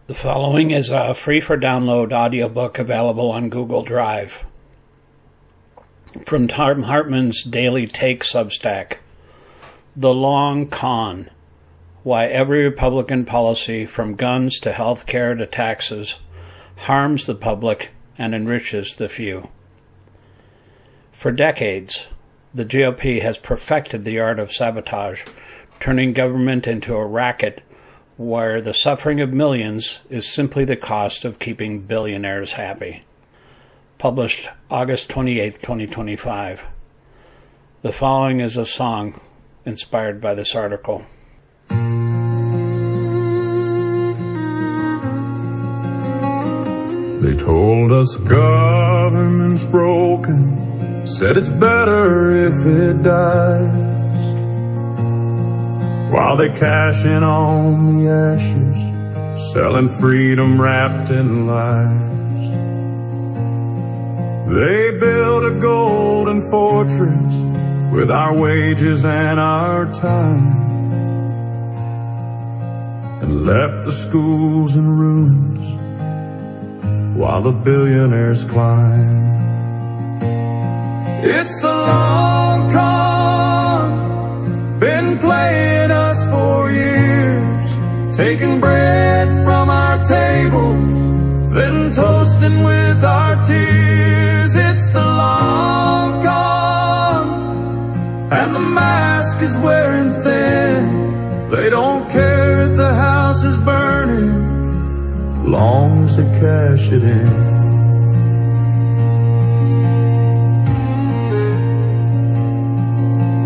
The following is a free-for-download audiobook available on Google Drive. From Thom Hartmann's Daily Take Substack, The Long Con: Why Every Republican Policy, from guns to health care to taxes, harms the public and enriches the few. For decades, the GOP has perfected the art of sabotage, turning government into a racket where the suffering of millions is simply the cost of keeping billionaires happy. Published August 28, 2025. The following is a song inspired by this article. They told us government's broken, said it's better if it dies, while they cash in on the ashes, selling freedom wrapped in lies. They built a golden fortress with our wages and our time, and left the schools in ruins while the billionaires climb. It's the long con, been playing us for years, taking bread from our tables, then toasting with our tears. It's the long con, and the mask is wearing thin. They don't care if the house is burning, long as they cash it in.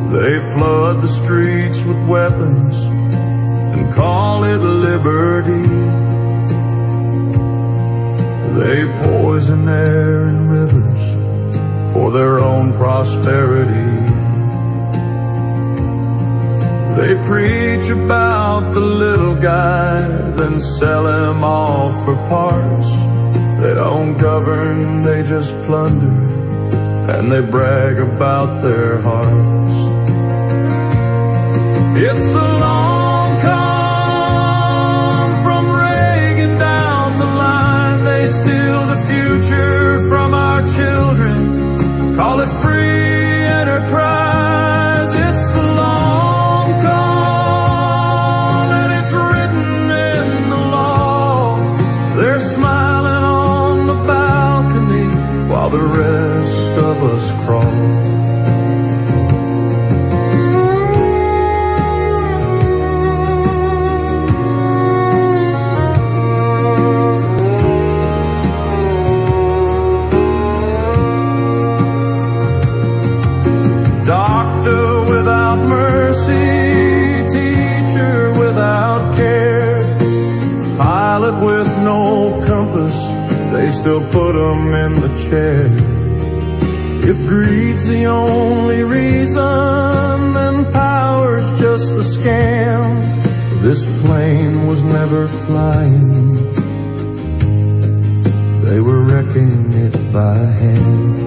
They flood the streets with weapons and call it liberty. They poison air and rivers for their own prosperity. They preach about the little guy, then sell him off for parts. They don't govern, they just plunder, and they brag about their hearts. It's the long con, from Reagan down the line. They steal the future from our children, call it free enterprise. It's the long con, and it's written in the law. They're smiling on the balcony while the rest of us crawl. Doctor without mercy, teacher without care, pilot with no compass, they still put them in the chair. If greed's the only reason, then power's just a scam. This plane was never flying, they were wrecking it by hand.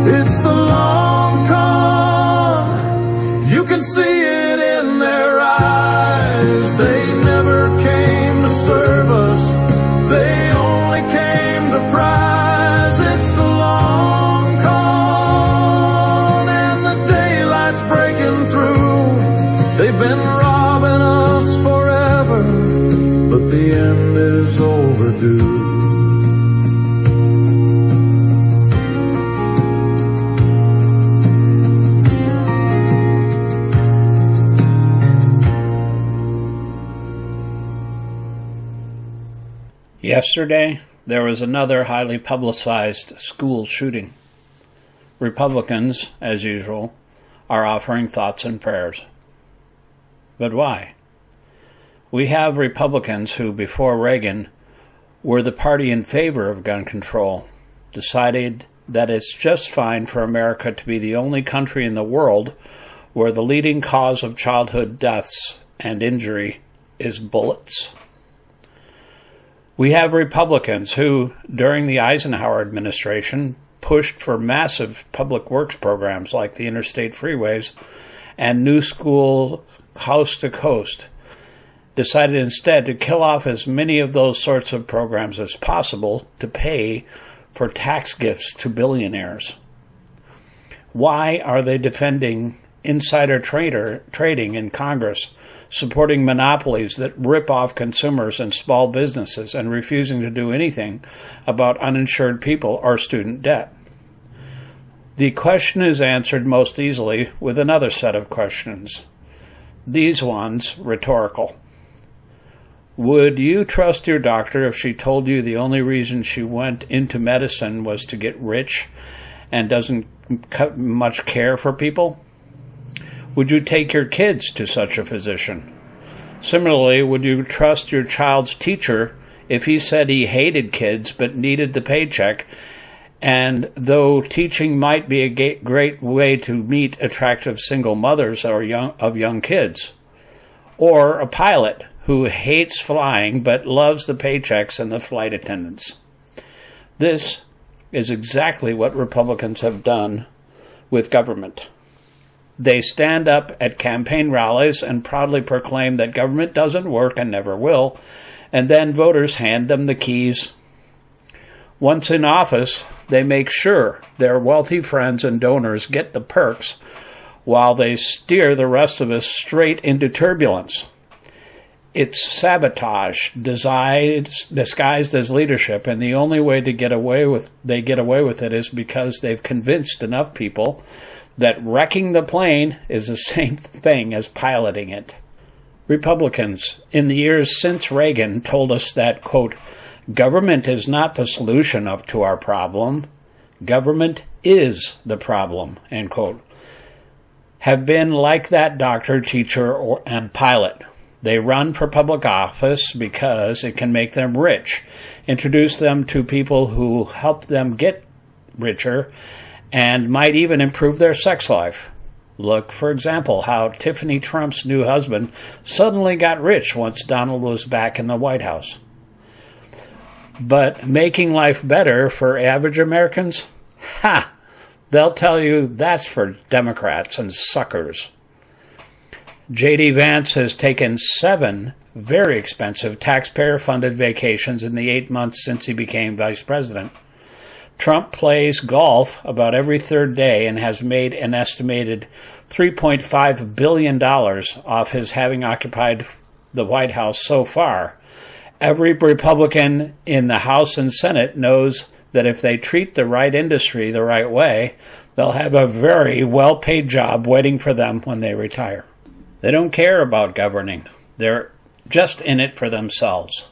It's the long con, you can see it in their eyes. They never came to serve us, they only came to prize. It's the long con, and the daylight's breaking through. They've been robbing us forever, but the end is overdue. Yesterday, there was another highly publicized school shooting. Republicans, as usual, are offering thoughts and prayers. But why? We have Republicans who, before Reagan, were the party in favor of gun control, decided that it's just fine for America to be the only country in the world where the leading cause of childhood deaths and injury is bullets. We have Republicans who, during the Eisenhower administration, pushed for massive public works programs like the interstate freeways and new schools coast to coast, decided instead to kill off as many of those sorts of programs as possible to pay for tax gifts to billionaires. Why are they defending insider trading in Congress, supporting monopolies that rip off consumers and small businesses, and refusing to do anything about uninsured people or student debt? The question is answered most easily with another set of questions. These ones rhetorical. Would you trust your doctor if she told you the only reason she went into medicine was to get rich and doesn't much care for people? Would you take your kids to such a physician? Similarly, would you trust your child's teacher if he said he hated kids but needed the paycheck, and though teaching might be a great way to meet attractive single mothers or young kids? Or a pilot who hates flying but loves the paychecks and the flight attendants? This is exactly what Republicans have done with government. They stand up at campaign rallies and proudly proclaim that government doesn't work and never will, and then voters hand them the keys. Once in office, they make sure their wealthy friends and donors get the perks while they steer the rest of us straight into turbulence. It's sabotage disguised as leadership, and the only way they get away with it is because they've convinced enough people that wrecking the plane is the same thing as piloting it. Republicans, in the years since Reagan, told us that, quote, government is not the solution to our problem. Government is the problem, end quote. Have been like that doctor, teacher, and pilot. They run for public office because it can make them rich, introduce them to people who help them get richer, and might even improve their sex life. Look, for example, how Tiffany Trump's new husband suddenly got rich once Donald was back in the White House. But making life better for average Americans? Ha! They'll tell you that's for Democrats and suckers. J.D. Vance has taken 7 very expensive taxpayer-funded vacations in the 8 months since he became vice president. Trump plays golf about every third day and has made an estimated $3.5 billion off his having occupied the White House so far. Every Republican in the House and Senate knows that if they treat the right industry the right way, they'll have a very well-paid job waiting for them when they retire. They don't care about governing. They're just in it for themselves.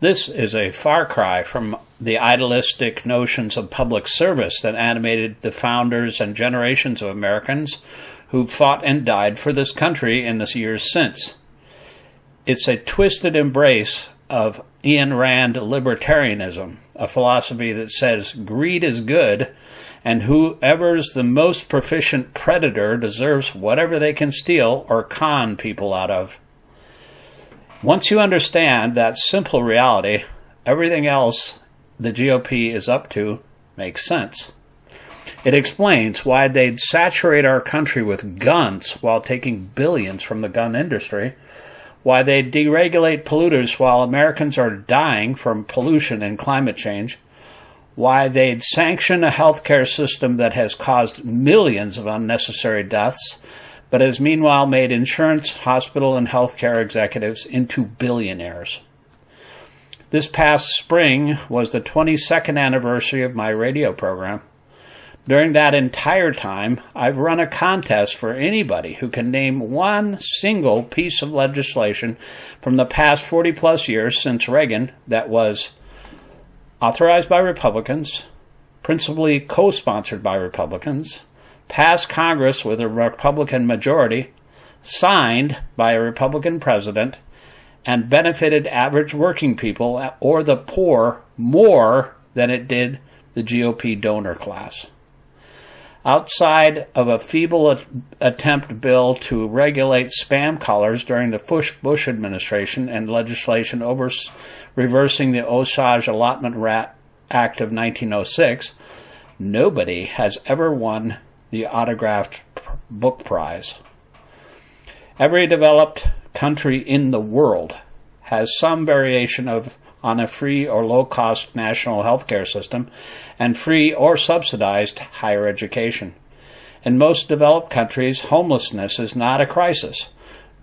This is a far cry from the idealistic notions of public service that animated the founders and generations of Americans who fought and died for this country in the years since. It's a twisted embrace of Ayn Rand libertarianism, a philosophy that says greed is good, and whoever's the most proficient predator deserves whatever they can steal or con people out of. Once you understand that simple reality, everything else the GOP is up to makes sense. It explains why they'd saturate our country with guns while taking billions from the gun industry, why they'd deregulate polluters while Americans are dying from pollution and climate change, why they'd sanction a healthcare system that has caused millions of unnecessary deaths, but has meanwhile made insurance, hospital, and healthcare executives into billionaires. This past spring was the 22nd anniversary of my radio program. During that entire time, I've run a contest for anybody who can name one single piece of legislation from the past 40-plus years since Reagan that was authorized by Republicans, principally co-sponsored by Republicans, passed Congress with a Republican majority, signed by a Republican president, and benefited average working people or the poor more than it did the GOP donor class. Outside of a feeble attempt bill to regulate spam callers during the Bush administration and legislation reversing the Osage Allotment Act of 1906, nobody has ever won the autographed book prize. Every developed country in the world has some variation on a free or low-cost national health care system and free or subsidized higher education. In most developed countries, homelessness is not a crisis.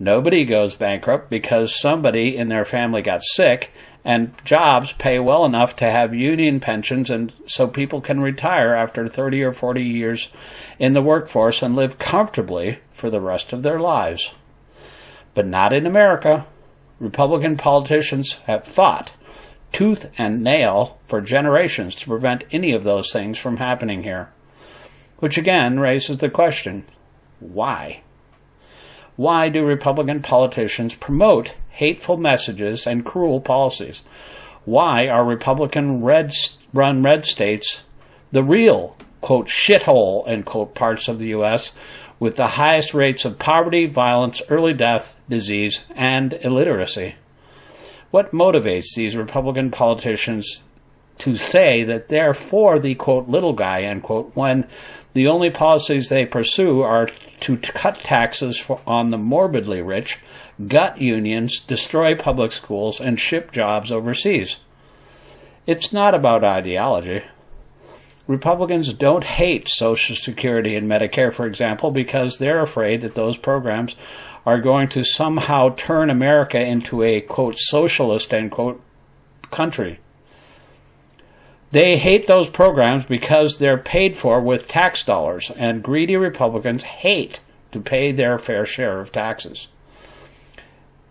Nobody goes bankrupt because somebody in their family got sick, and jobs pay well enough to have union pensions, and so people can retire after 30 or 40 years in the workforce and live comfortably for the rest of their lives. But not in America. Republican politicians have fought tooth and nail for generations to prevent any of those things from happening here. Which again raises the question, why? Why do Republican politicians promote hateful messages and cruel policies? Why are Republican-run red states the real, quote, shithole, end quote, parts of the U.S. with the highest rates of poverty, violence, early death, disease, and illiteracy? What motivates these Republican politicians to say that they're for the, quote, little guy, end quote, when the only policies they pursue are to cut taxes on the morbidly rich, gut unions, destroy public schools, and ship jobs overseas? It's not about ideology. Republicans don't hate Social Security and Medicare, for example, because they're afraid that those programs are going to somehow turn America into a, quote, socialist, end quote, country. They hate those programs because they're paid for with tax dollars, and greedy Republicans hate to pay their fair share of taxes.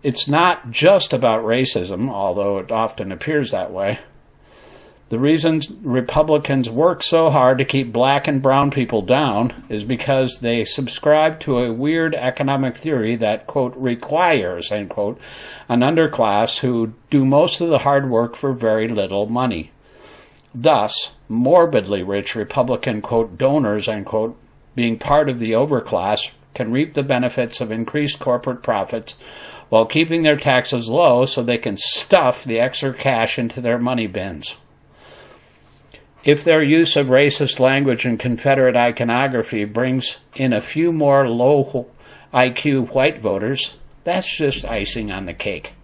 It's not just about racism, although it often appears that way. The reason Republicans work so hard to keep black and brown people down is because they subscribe to a weird economic theory that, quote, requires, end quote, an underclass who do most of the hard work for very little money. Thus, morbidly rich Republican, quote, donors, end quote, being part of the overclass can reap the benefits of increased corporate profits while keeping their taxes low so they can stuff the extra cash into their money bins. If their use of racist language and Confederate iconography brings in a few more low IQ white voters, that's just icing on the cake.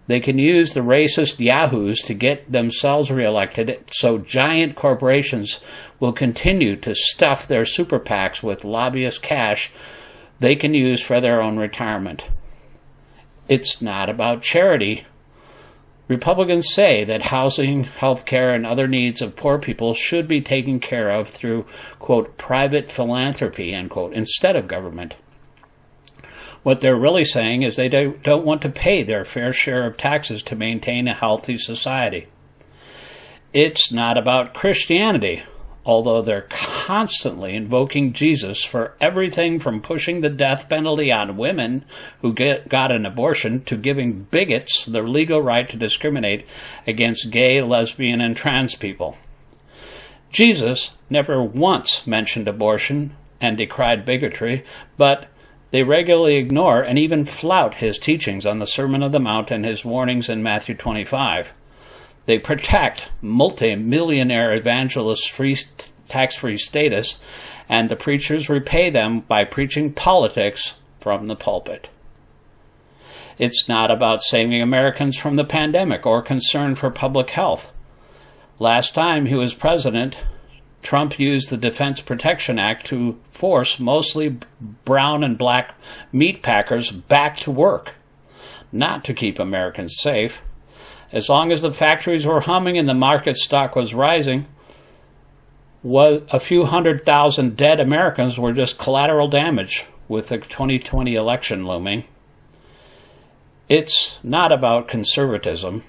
They can use the racist yahoos to get themselves reelected, so giant corporations will continue to stuff their super PACs with lobbyist cash they can use for their own retirement. It's not about charity. Republicans say that housing, health care, and other needs of poor people should be taken care of through, quote, private philanthropy, end quote, instead of government. What they're really saying is they don't want to pay their fair share of taxes to maintain a healthy society. It's not about Christianity, although they're constantly invoking Jesus for everything from pushing the death penalty on women who got an abortion to giving bigots the legal right to discriminate against gay, lesbian, and trans people. Jesus never once mentioned abortion and decried bigotry, but they regularly ignore and even flout his teachings on the Sermon on the Mount and his warnings in Matthew 25. They protect multi-millionaire evangelists' tax-free status, and the preachers repay them by preaching politics from the pulpit. It's not about saving Americans from the pandemic or concern for public health. Last time he was president, Trump used the Defense Protection Act to force mostly brown and black meat packers back to work, not to keep Americans safe. As long as the factories were humming and the market stock was rising, a few 100,000 dead Americans were just collateral damage with the 2020 election looming. It's not about conservatism.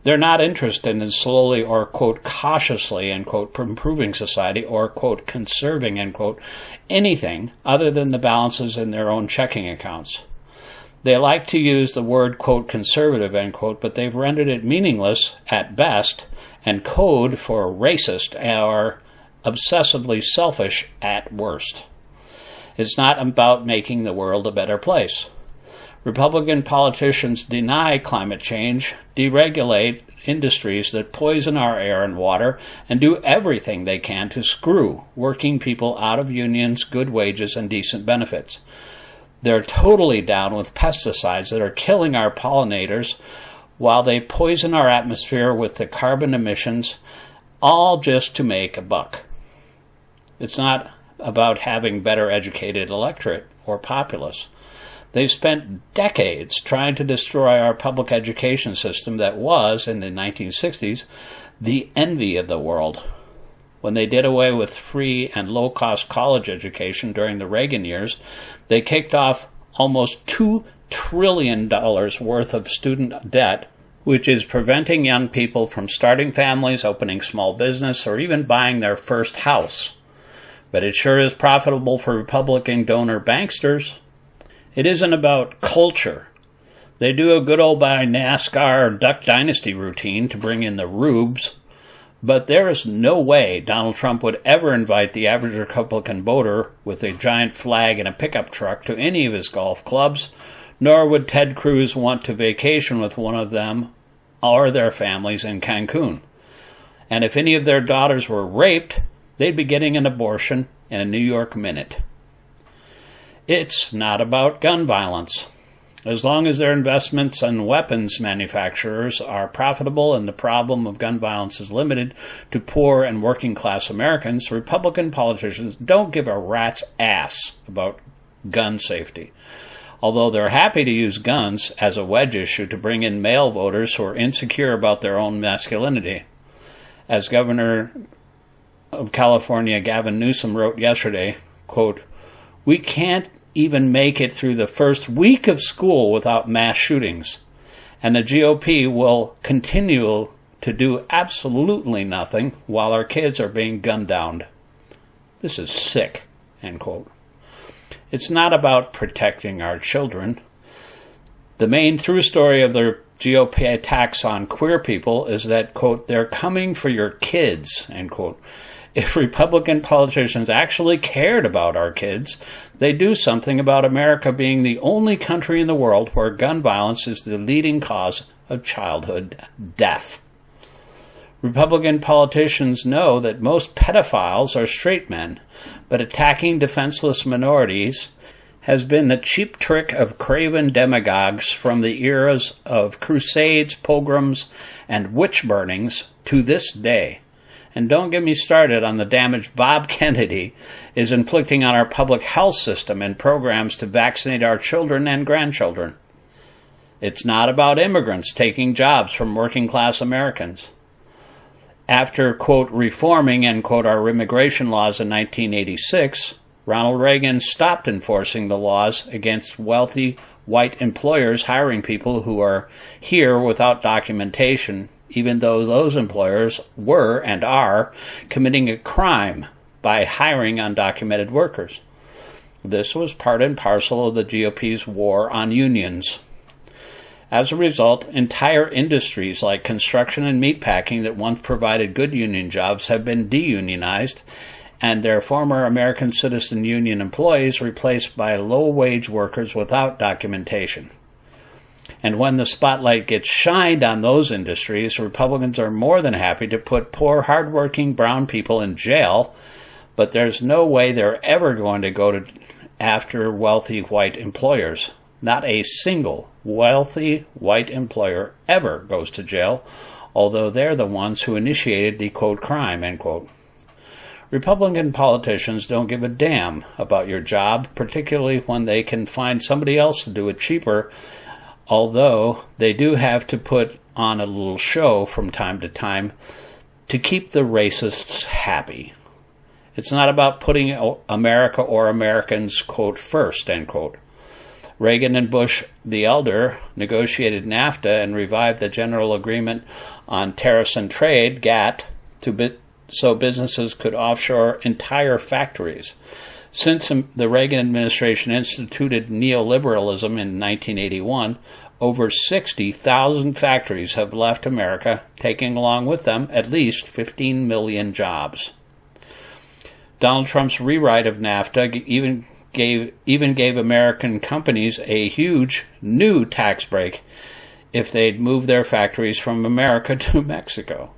They're not interested in slowly or, quote, cautiously, end quote, improving society or, quote, conserving, end quote, anything other than the balances in their own checking accounts. They like to use the word, quote, conservative, end quote, but they've rendered it meaningless at best and code for racist or obsessively selfish at worst. It's not about making the world a better place. Republican politicians deny climate change, deregulate industries that poison our air and water, and do everything they can to screw working people out of unions, good wages, and decent benefits. They're totally down with pesticides that are killing our pollinators while they poison our atmosphere with the carbon emissions, all just to make a buck. It's not about having better educated electorate or populace. They've spent decades trying to destroy our public education system that was, in the 1960s, the envy of the world. When they did away with free and low-cost college education during the Reagan years, they kicked off almost $2 trillion worth of student debt, which is preventing young people from starting families, opening small business, or even buying their first house. But it sure is profitable for Republican donor banksters. It isn't about culture. They do a good old NASCAR or Duck Dynasty routine to bring in the rubes, but there is no way Donald Trump would ever invite the average Republican voter with a giant flag and a pickup truck to any of his golf clubs, nor would Ted Cruz want to vacation with one of them or their families in Cancun. And if any of their daughters were raped, they'd be getting an abortion in a New York minute. It's not about gun violence. As long as their investments in weapons manufacturers are profitable and the problem of gun violence is limited to poor and working class Americans, Republican politicians don't give a rat's ass about gun safety. Although they're happy to use guns as a wedge issue to bring in male voters who are insecure about their own masculinity. As Governor of California Gavin Newsom wrote yesterday, quote, "We can't even make it through the first week of school without mass shootings, and the GOP will continue to do absolutely nothing while our kids are being gunned down. This is sick," end quote. It's not about protecting our children. The main through story of the GOP attacks on queer people is that, quote, "they're coming for your kids," end quote. If Republican politicians actually cared about our kids, they'd do something about America being the only country in the world where gun violence is the leading cause of childhood death. Republican politicians know that most pedophiles are straight men, but attacking defenseless minorities has been the cheap trick of craven demagogues from the eras of crusades, pogroms, and witch burnings to this day. And don't get me started on the damage Bob Kennedy is inflicting on our public health system and programs to vaccinate our children and grandchildren. It's not about immigrants taking jobs from working class Americans. After, quote, reforming, end quote, our immigration laws in 1986, Ronald Reagan stopped enforcing the laws against wealthy white employers hiring people who are here without documentation, even though those employers were and are committing a crime by hiring undocumented workers. This was part and parcel of the GOP's war on unions. As a result, entire industries like construction and meatpacking that once provided good union jobs have been deunionized, and their former American Citizen Union employees replaced by low-wage workers without documentation. And when the spotlight gets shined on those industries, Republicans are more than happy to put poor, hardworking brown people in jail, but there's no way they're ever going to go after wealthy white employers. Not a single wealthy white employer ever goes to jail, although they're the ones who initiated the, quote, crime, end quote. Republican politicians don't give a damn about your job, particularly when they can find somebody else to do it cheaper, although they do have to put on a little show from time to time to keep the racists happy. It's not about putting America or Americans, quote, first, end quote. Reagan and Bush the Elder negotiated NAFTA and revived the General Agreement on Tariffs and Trade, GATT, so businesses could offshore entire factories. Since the Reagan administration instituted neoliberalism in 1981, over 60,000 factories have left America, taking along with them at least 15 million jobs. Donald Trump's rewrite of NAFTA even gave American companies a huge new tax break if they'd move their factories from America to Mexico.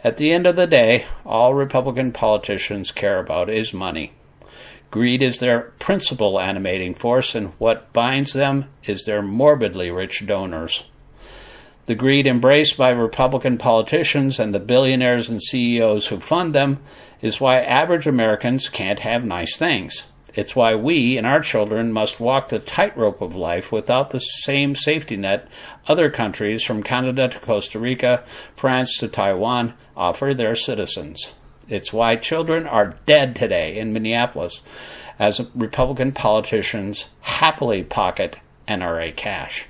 At the end of the day, all Republican politicians care about is money. Greed is their principal animating force, and what binds them is their morbidly rich donors. The greed embraced by Republican politicians and the billionaires and CEOs who fund them is why average Americans can't have nice things. It's why we and our children must walk the tightrope of life without the same safety net other countries from Canada to Costa Rica, France to Taiwan offer their citizens. It's why children are dead today in Minneapolis as Republican politicians happily pocket NRA cash.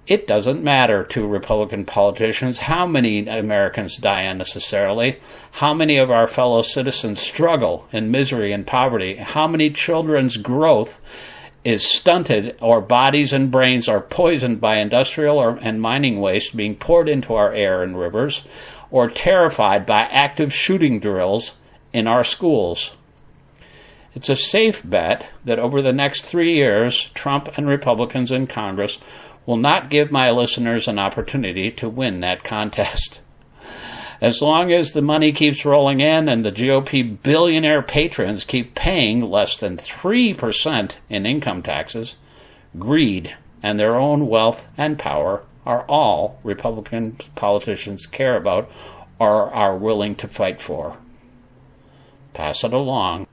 It doesn't matter to Republican politicians how many Americans die unnecessarily, how many of our fellow citizens struggle in misery and poverty, how many children's growth is stunted, or bodies and brains are poisoned by industrial and mining waste being poured into our air and rivers, or terrified by active shooting drills in our schools. It's a safe bet that over the next 3 years, Trump and Republicans in Congress will not give my listeners an opportunity to win that contest. As long as the money keeps rolling in and the GOP billionaire patrons keep paying less than 3% in income taxes, greed and their own wealth and power are all Republican politicians care about or are willing to fight for. Pass it along.